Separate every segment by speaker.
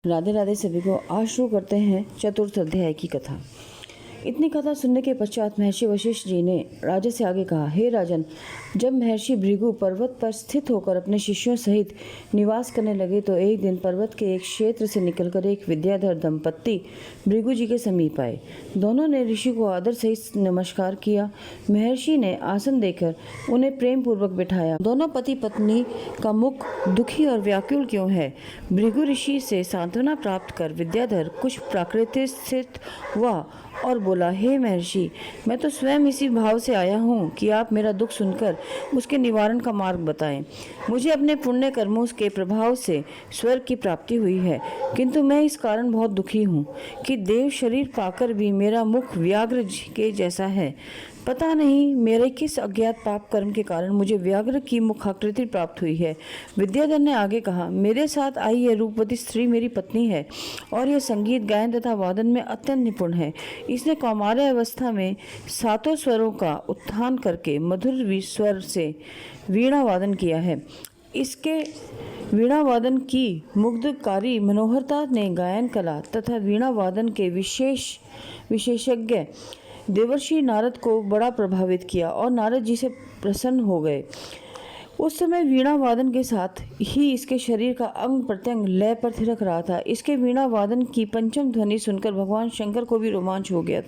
Speaker 1: राधे राधे सभी को। आज शुरू करते हैं चतुर्थ अध्याय की कथा। इतनी कथा सुनने के पश्चात महर्षि वशिष्ठ जी ने राजा से आगे कहा, हे राजन, जब महर्षि भृगु पर्वत पर स्थित होकर अपने शिष्यों सहित निवास करने लगे तो एक दिन पर्वत के एक क्षेत्र से निकलकर एक विद्याधर दंपत्ति भृगु जी के समीप आए। दोनों ने ऋषि को आदर सहित नमस्कार किया। महर्षि ने आसन देकर उन्हें प्रेम पूर्वक बिठाया। दोनों पति पत्नी का मुख दुखी और व्याकुल क्यों है? भृगु ऋषि से सांत्वना प्राप्त कर विद्याधर कुछ प्राकृतिक हुआ और बोला, हे महर्षि, मैं तो स्वयं इसी भाव से आया हूँ कि आप मेरा दुख सुनकर उसके निवारण का मार्ग बताएं। मुझे अपने पुण्य कर्मों के प्रभाव से स्वर्ग की प्राप्ति हुई है, किंतु मैं इस कारण बहुत दुखी हूँ कि देव शरीर पाकर भी मेरा मुख व्याघ्र के जैसा है। पता नहीं मेरे किस अज्ञात पाप कर्म के कारण मुझे व्याघ्र की मुखाकृति प्राप्त हुई है। विद्याधर ने आगे कहा, मेरे साथ आई यह रूपवती स्त्री मेरी पत्नी है और यह संगीत गायन तथा वादन में अत्यंत निपुण है। इसने कौमार्य अवस्था में सातों स्वरों का उत्थान करके मधुर स्वर से वीणा वादन किया है। इसके वीणा वादन की मुग्धकारी मनोहरता ने गायन कला तथा वीणा वादन के विशेषज्ञ देवर्षि नारद को बड़ा प्रभावित किया और नारद जी से प्रसन्न हो गए। उस समय वीणा वादन के साथ ही इसके शरीर का अंग प्रत्यंग लय पर थिरक रहा था। इसके वीणा वादन की पंचम ध्वनि सुनकर भगवान शंकर को भी रोमांच हो गया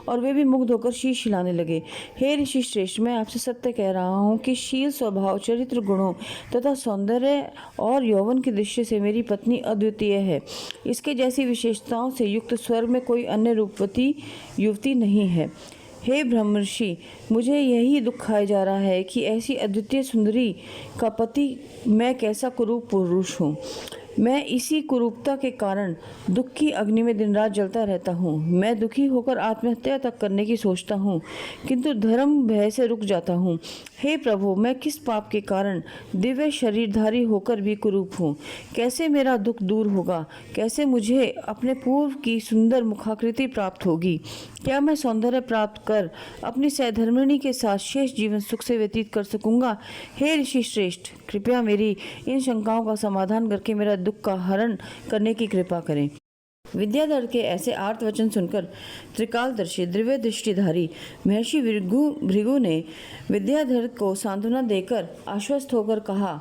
Speaker 1: और वे भी मुग्ध होकर शीश हिलाने लगे। हे ऋषि श्रेष्ठ, मैं आपसे सत्य कह रहा हूँ कि शील, स्वभाव, चरित्र गुणों तथा सौंदर्य और यौवन की दृष्टि से मेरी पत्नी अद्वितीय है। इसके जैसी विशेषताओं से युक्त स्वर्ग में कोई अन्य रूपवती युवती नहीं है। हे ब्रह्मर्षि, मुझे यही दुख खाया जा रहा है कि ऐसी अद्वितीय सुंदरी का पति मैं कैसा कुरूप पुरुष हूँ। मैं इसी कुरूपता के कारण दुख की अग्नि में दिन रात जलता रहता हूँ। मैं दुखी होकर आत्महत्या तक करने की सोचता हूँ, किंतु धर्म भय से रुक जाता हूँ। हे प्रभु, मैं किस पाप के कारण दिव्य शरीरधारी होकर भी कुरूप हूँ? कैसे मेरा दुख दूर होगा? कैसे मुझे अपने पूर्व की सुंदर मुखाकृति प्राप्त होगी? क्या मैं सौंदर्य प्राप्त कर अपनी सहधर्मिणी के साथ शेष जीवन सुख से व्यतीत कर सकूंगा? हे ऋषि श्रेष्ठ, कृपया मेरी इन शंकाओं का समाधान करके मेरा दुख का हरण करने की कृपा करें। विद्याधर के ऐसे आर्त वचन सुनकर त्रिकालदर्शी दिव्य दृष्टिधारी महर्षि भृगु ने विद्याधर को सांत्वना देकर आश्वस्त होकर कहा,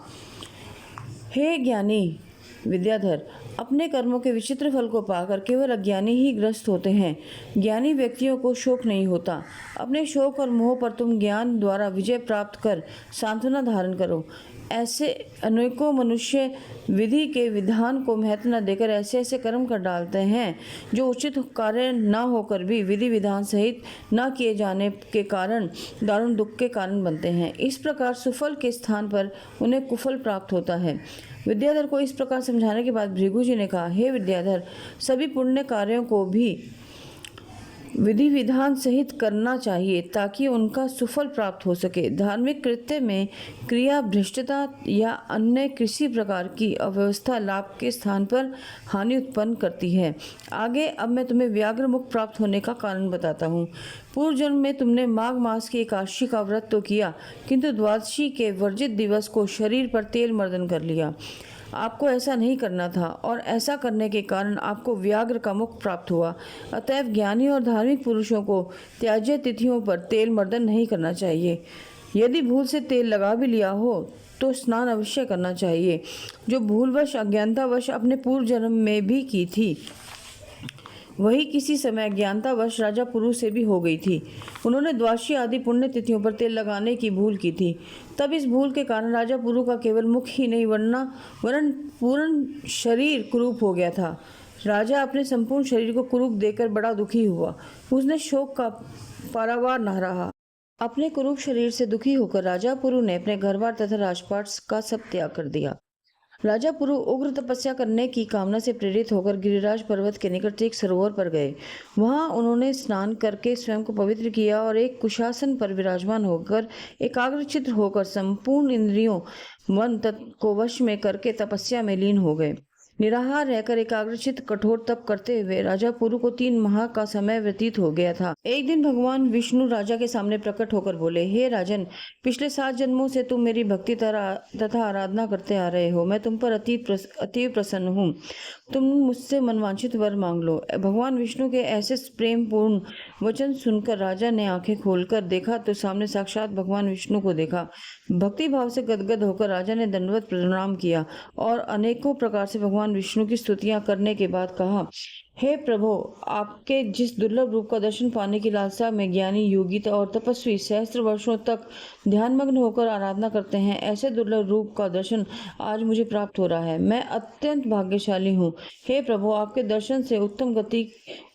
Speaker 1: हे ज्ञानी विद्याधर, अपने कर्मों के विचित्र फल को पाकर केवल अज्ञानी ही ग्रस्त होते हैं। ज्ञानी व्यक्तियों को शोक नहीं होता। अपने शोक और मोह पर तुम ज्ञान द्वारा विजय प्राप्त कर सांत्वना धारण करो। ऐसे अनेकों मनुष्य विधि के विधान को महत्व न देकर ऐसे ऐसे कर्म कर डालते हैं जो उचित कार्य न होकर भी विधि विधान सहित न किए जाने के कारण दारुण दुख के कारण बनते हैं। इस प्रकार सुफल के स्थान पर उन्हें कुफल प्राप्त होता है। विद्याधर को इस प्रकार समझाने के बाद भृगु जी ने कहा, हे विद्याधर, सभी पुण्य कार्यों को भी विधि विधान सहित करना चाहिए ताकि उनका सुफल प्राप्त हो सके। धार्मिक कृत्य में क्रिया भ्रष्टता या अन्य किसी प्रकार की अव्यवस्था लाभ के स्थान पर हानि उत्पन्न करती है। आगे अब मैं तुम्हें व्याघ्र मुख प्राप्त होने का कारण बताता हूँ। पूर्व जन्म में तुमने माघ मास की एकादशी का व्रत तो किया, किंतु द्वादशी के वर्जित दिवस को शरीर पर तेल मर्दन कर लिया। आपको ऐसा नहीं करना था और ऐसा करने के कारण आपको व्याघ्र का मुख प्राप्त हुआ। अतएव ज्ञानी और धार्मिक पुरुषों को त्याज्य तिथियों पर तेल मर्दन नहीं करना चाहिए। यदि भूल से तेल लगा भी लिया हो तो स्नान अवश्य करना चाहिए, जो भूलवश अज्ञानतावश अपने पूर्व जन्म में भी की थी, वही किसी समय अज्ञानतावश राजा पुरु से भी हो गई थी। उन्होंने द्वादशी आदि पुण्य तिथियों पर तेल लगाने की भूल की थी। तब इस भूल के कारण राजा पुरु का केवल मुख ही नहीं वरन पूर्ण शरीर कुरूप हो गया था। राजा अपने संपूर्ण शरीर को कुरूप देकर बड़ा दुखी हुआ। उसने शोक का पारावार न रहा। अपने कुरूप शरीर से दुखी होकर राजा पुरु ने अपने घर बार तथा राजपाट का सब त्याग कर दिया। राजा पुरु उग्र तपस्या करने की कामना से प्रेरित होकर गिरिराज पर्वत के निकट एक सरोवर पर गए। वहां उन्होंने स्नान करके स्वयं को पवित्र किया और एक कुशासन पर विराजमान होकर एकाग्रचित्त होकर संपूर्ण इंद्रियों मन को वश में करके तपस्या में लीन हो गए। निराहार रहकर एकाग्रचित्त कठोर तप करते हुए राजा पुरु को 3 माह का समय व्यतीत हो गया था। एक दिन भगवान विष्णु राजा के सामने प्रकट होकर बोले, हे राजन, पिछले 7 जन्मों से तुम मेरी भक्ति तथा आराधना करते आ रहे हो। मैं तुम पर अतीव प्रसन्न हूँ। तुम मुझसे मनवांछित वर मांग लो। भगवान विष्णु के ऐसे प्रेम पूर्ण वचन सुनकर राजा ने आंखें खोलकर देखा तो सामने साक्षात भगवान विष्णु को देखा। भक्ति भाव से गदगद होकर राजा ने दंडवत प्रणाम किया और अनेकों प्रकार से भगवान विष्णु की स्तुतियां करने के बाद कहा, हे प्रभु, आपके जिस दुर्लभ रूप का दर्शन पाने की लालसा में ज्ञानी, योगी और तपस्वी सहस्त्र वर्षों तक ध्यानमग्न होकर आराधना करते हैं, ऐसे दुर्लभ रूप का दर्शन आज मुझे प्राप्त हो रहा है। मैं अत्यंत भाग्यशाली हूँ। हे प्रभु, आपके दर्शन से उत्तम गति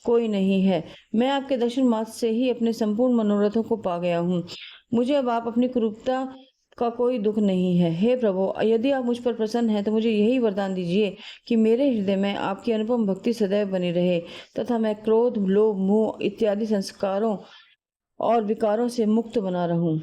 Speaker 1: कोई नहीं है। मैं आपके दर्शन मात्र से ही अपने संपूर्ण मनोरथों को पा गया हूँ। मुझे अब आप अपनी क्रूरता का कोई दुख नहीं है। हे प्रभु, यदि आप मुझ पर प्रसन्न हैं तो मुझे यही वरदान दीजिए कि मेरे हृदय में आपकी अनुपम भक्ति सदैव बनी रहे तथा मैं क्रोध, लोभ, मोह इत्यादि संस्कारों और विकारों से मुक्त बना रहूं।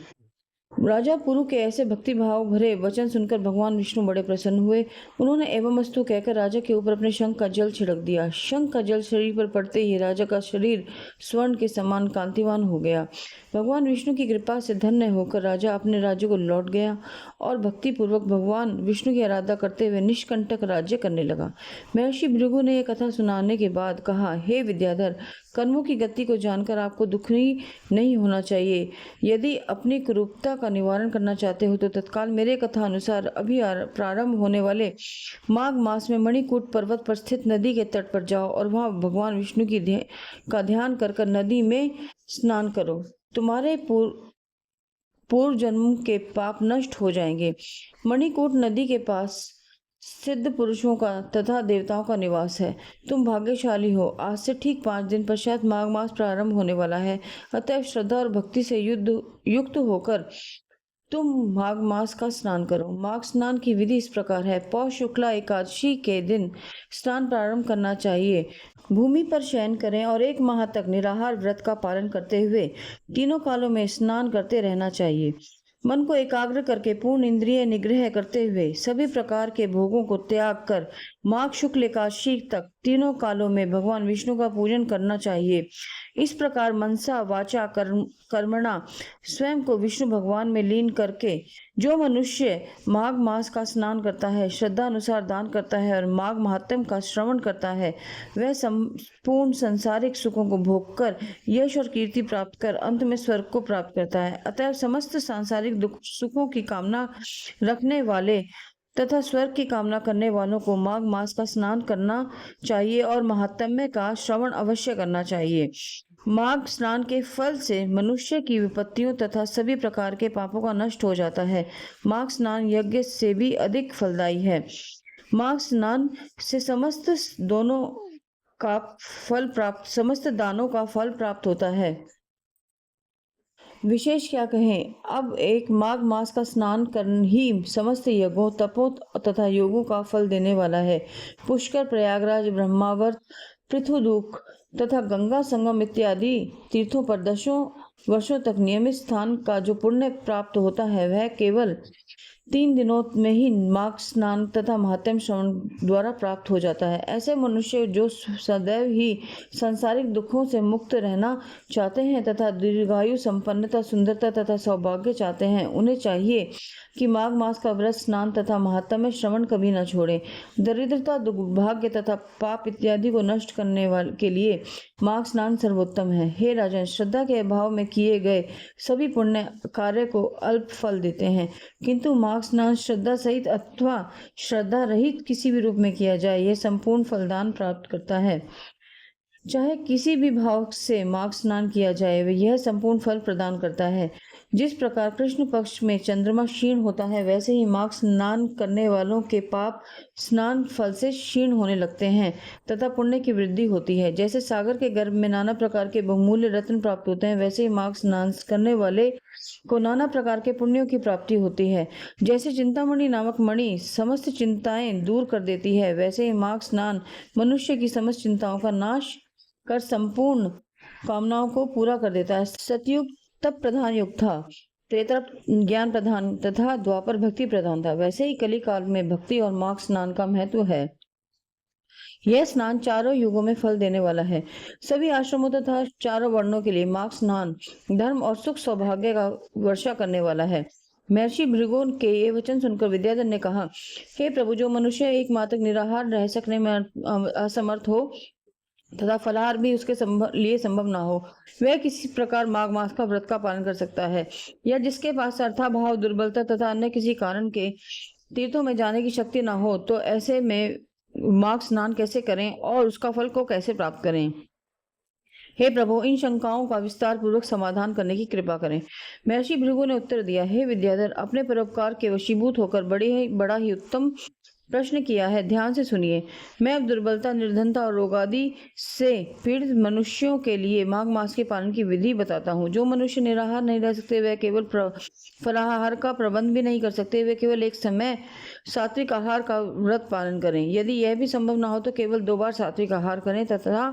Speaker 1: राजा पुरु के ऐसे भक्ति भाव भरे वचन सुनकर भगवान विष्णु बड़े प्रसन्न हुए। उन्होंने एवमस्तु कहकर राजा के ऊपर अपने शंख का जल छिड़क दिया। शंख का जल शरीर पर पड़ते ही राजा का शरीर स्वर्ण के समान कांतिवान हो गया। भगवान विष्णु की कृपा से धन्य होकर राजा अपने राज्य को लौट गया और भक्ति पूर्वक भगवान विष्णु की आराधना करते हुए निष्कंटक राज्य करने लगा। महर्षि भृगु ने यह कथा सुनाने के बाद कहा, हे विद्याधर, कर्मों की गति को जानकर आपको दुखी नहीं होना चाहिए। यदि अपनी कुरूपता का निवारण करना चाहते हो तो तत्काल मेरे कथा अनुसार अभी प्रारंभ होने वाले माघ मास में मणिकूट पर्वत पर स्थित नदी के तट पर जाओ और वहां भगवान विष्णु का ध्यान कर नदी में स्नान करो। तुम्हारे पूर्व जन्म के पाप नष्ट हो जाएंगे। मणिकूट नदी के पास सिद्ध पुरुषों का तथा देवताओं का निवास है। तुम भाग्यशाली हो। आज से ठीक 5 दिन पश्चात माघ मास प्रारंभ होने वाला है। अतएव श्रद्धा और भक्ति से युक्त होकर तुम माघ मास का स्नान करो। माघ स्नान की विधि इस प्रकार है। पौष शुक्ला एकादशी के दिन स्नान प्रारंभ करना चाहिए। भूमि पर शयन करें और 1 माह तक निराहार व्रत का पालन करते हुए तीनों कालों में स्नान करते रहना चाहिए। मन को एकाग्र करके पूर्ण इंद्रिय निग्रह करते हुए सभी प्रकार के भोगों को त्याग कर माघ शुक्ल एकादशी तक तीनों कालों में भगवान विष्णु का पूजन करना चाहिए। इस प्रकार मनसा वाचा कर्मणा स्वयं को विष्णु भगवान में लीन करके जो मनुष्य माघ मास का स्नान करता है, श्रद्धा अनुसार दान करता है और माघ महात्म्य का श्रवण करता है, वह संपूर्ण संसारिक सुखों को भोगकर यश और कीर्ति प्राप्त कर अंत में स्वर्ग को प्राप्त करता है। अतः समस्त सांसारिक दुख सुखों की कामना रखने वाले तथा स्वर्ग की कामना करने वालों को माघ मास का स्नान करना चाहिए और महात्म्य का श्रवण अवश्य करना चाहिए। माघ स्नान के फल से मनुष्य की विपत्तियों तथा सभी प्रकार के पापों का नष्ट हो जाता है। माघ स्नान यज्ञ से भी अधिक फलदायी है। माघ स्नान से समस्त दानों का फल प्राप्त होता है। विशेष क्या कहें, अब एक माघ मास का स्नान करना ही समस्त यज्ञों, तपों तथा योगों का फल देने वाला है। पुष्कर, प्रयागराज, ब्रह्मावर्त, पृथुदूख तथा गंगा संगम इत्यादि तीर्थों पर 10 वर्षों तक नियमित स्थान का जो पुण्य प्राप्त होता है वह केवल 3 दिनों में ही माघ स्नान तथा महात्म्य श्रवण द्वारा प्राप्त हो जाता है। ऐसे मनुष्य जो सदैव ही सांसारिक दुखों से मुक्त रहना चाहते हैं तथा दीर्घायु, संपन्नता, सुंदरता तथा सौभाग्य चाहते हैं, उन्हें चाहिए कि माघ मास का व्रत, स्नान तथा महात्म्य श्रवण कभी न छोड़ें। दरिद्रता, दुर्भाग्य तथा पाप इत्यादि को नष्ट करने के लिए माघ स्नान सर्वोत्तम है। हे राजन, श्रद्धा के अभाव में किए गए सभी पुण्य कार्य को अल्प फल देते हैं, किंतु माघ स्नान श्रद्धा सहित अथवा श्रद्धा रहित किसी भी रूप में किया जाए, यह संपूर्ण फलदान प्राप्त करता है। चाहे किसी भी भाव से माघ स्नान किया जाए, वह यह संपूर्ण फल प्रदान करता है। जिस प्रकार कृष्ण पक्ष में चंद्रमा क्षीण होता है, वैसे ही माघ स्नान करने वालों के पाप स्नान फल से क्षीण होने लगते हैं तथा पुण्य की वृद्धि होती है। जैसे सागर के गर्भ में नाना प्रकार के बहुमूल्य रत्न प्राप्त होते हैं, वैसे ही माघ स्नान करने वाले को नाना प्रकार के पुण्यों की प्राप्ति होती है। जैसे चिंतामणि नामक मणि समस्त चिंताएं दूर कर देती है, वैसे ही माघ स्नान मनुष्य की समस्त चिंताओं का नाश कर संपूर्ण कामनाओं को पूरा कर देता है। सतयुग तप प्रधान युग था, त्रेता ज्ञान प्रधान तथा द्वापर भक्ति प्रधान था। वैसे ही कली काल में भक्ति और माघ स्नान का महत्व है। यह स्नान चारों युगों में फल देने वाला है। सभी आश्रमों तथा चारों वर्णों के लिए माघ स्नान धर्म और सुख सौभाग्य का वर्षा करने वाला है। महर्षि भृगु के ये वचन सुनकर विद्याधर ने कहा, हे प्रभु, जो मनुष्य एक माह तक निराहार रह सकने में असमर्थ हो तथा फलाहार भी उसके लिए संभव ना हो, वह किसी प्रकार माघ मास का व्रत का पालन कर सकता है। या जिसके पास अर्थाभाव, दुर्बलता तथा अन्य किसी कारण के तीर्थों में जाने की शक्ति ना हो, तो ऐसे में माघ स्नान कैसे करें और उसका फल को कैसे प्राप्त करें? हे प्रभु, इन शंकाओं का विस्तार पूर्वक समाधान करने की कृपा करें। महर्षि भृगु ने उत्तर दिया, हे विद्याधर, अपने परोपकार के वशीभूत होकर बड़ा ही उत्तम प्रश्न किया है। ध्यान से सुनिए। मैं अब दुर्बलता, निर्धनता और रोग आदि से पीड़ित मनुष्यों के लिए माघ मास के पालन की विधि बताता हूँ। जो मनुष्य निराहार नहीं रह सकते, वह केवल फलाहार का प्रबंध भी नहीं कर सकते, वे केवल एक समय सात्विक आहार का व्रत पालन करें। यदि यह भी संभव ना हो तो केवल 2 बार सात्विक आहार करें तथा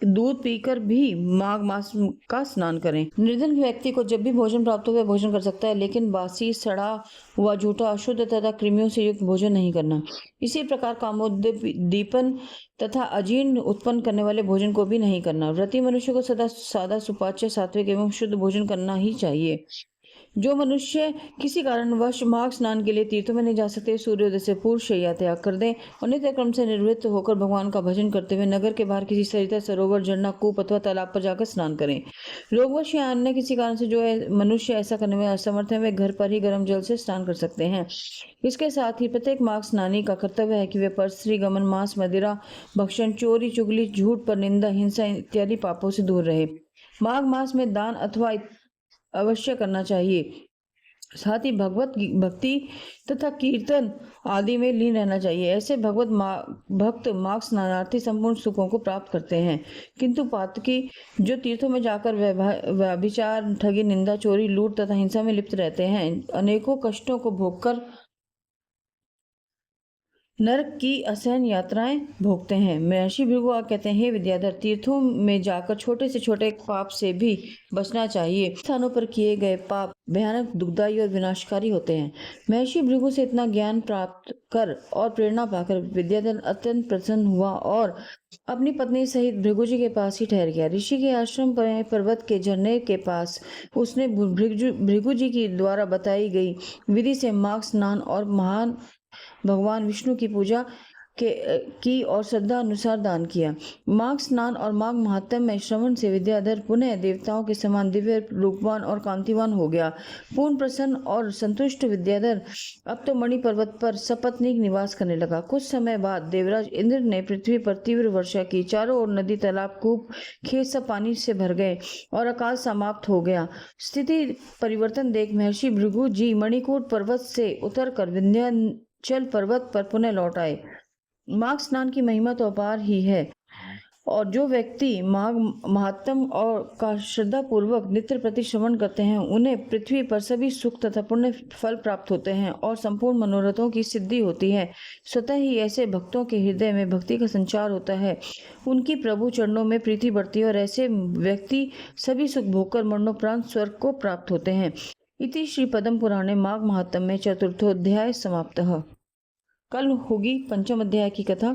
Speaker 1: दूध पीकर भी माघ मास का स्नान करें। निर्धन व्यक्ति को जब भी भोजन प्राप्त हो वह भोजन कर सकता है, लेकिन बासी, सड़ा हुआ, झूठा, अशुद्ध तथा कृमियों से युक्त भोजन नहीं करना। इसी प्रकार कामोद्दीपन तथा अजीर्ण उत्पन्न करने वाले भोजन को भी नहीं करना। व्रती मनुष्य को सदा सादा, सुपाच्य, सात्विक एवं शुद्ध भोजन करना ही चाहिए। जो मनुष्य किसी कारणवश माघ स्नान के लिए तीर्थों में नहीं जा सकते, सूर्योदय से पूर्व शैया त्याग कर दें और नित्य क्रम से निवृत्त होकर भगवान का भजन करते हुए नगर के बाहर किसी सरिता, सरोवर, झरना, कूप अथवा तालाब पर जाकर स्नान करें। रोगवश या अन्य किसी कारण से जो मनुष्य ऐसा करने में असमर्थ है, वे घर पर ही गर्म जल से स्नान कर सकते हैं। इसके साथ ही प्रत्येक माघ स्नानी का कर्तव्य है कि वे परस्त्री गमन, मांस, मदिरा भक्षण, चोरी, चुगली, झूठ, पर निंदा, हिंसा इत्यादि पापों से दूर रहे। माघ मास में दान अथवा अवश्य करना चाहिए। साथ ही भगवत भक्ति तथा कीर्तन आदि में लीन रहना चाहिए। ऐसे भक्त माघ स्नानार्थी संपूर्ण सुखों को प्राप्त करते हैं। किंतु पातकी जो तीर्थों में जाकर व्यभिचार, ठगी, निंदा, चोरी, लूट तथा हिंसा में लिप्त रहते हैं, अनेकों कष्टों को भोगकर नरक की असहन यात्राएं भोगते हैं। महर्षि भृगु कहते हैं, हे विद्याधर, तीर्थों में जाकर छोटे से छोटे पाप से भी बचना चाहिए। स्थानों पर किए गए पाप भयानक, दुखदायी और विनाशकारी होते हैं। महर्षि भृगु से इतना ज्ञान प्राप्त कर और प्रेरणा पाकर विद्याधर अत्यंत प्रसन्न हुआ और अपनी पत्नी सहित भृगु जी के पास ही ठहर गया। ऋषि के आश्रम पर पर्वत के झरने के पास उसने भृगु जी की द्वारा बताई गई विधि से माघ स्नान और महान भगवान विष्णु की पूजा की और श्रद्धा अनुसार दान किया। माघ स्नान और माघ महात्म्य में श्रवण से विद्याधर पुनः देवताओं के समान दिव्य, रूपवान और कांतिवान हो गया। पूर्ण प्रसन्न और संतुष्ट विद्याधर अब तो मणि पर्वत पर सपत्नीक निवास करने लगा। कुछ समय बाद देवराज इंद्र ने पृथ्वी पर तीव्र वर्षा की। चारों ओर नदी, तालाब, कूप, खेत सब पानी से भर गए और अकाल समाप्त हो गया। स्थिति परिवर्तन देख महर्षि भृगु जी मणिकूट पर्वत से उतरकर विंध्याचल पर्वत पर पुनः लौट आए। माघ स्नान की महिमा तो अपार ही है और जो व्यक्ति माघ महात्म और का श्रद्धा पूर्वक नित्य प्रति श्रवण करते हैं, उन्हें पृथ्वी पर सभी सुख तथा पुण्य फल प्राप्त होते हैं और संपूर्ण मनोरथों की सिद्धि होती है। स्वतः ही ऐसे भक्तों के हृदय में भक्ति का संचार होता है, उनकी प्रभु चरणों में प्रीति बढ़ती है और ऐसे व्यक्ति सभी सुख भोगकर मरणोपरांत स्वर्ग को प्राप्त होते हैं। इति श्री पद्म पुराणे माघ महात्म्य में चतुर्थोध्याय समाप्तः। कल होगी पंचम अध्याय की कथा।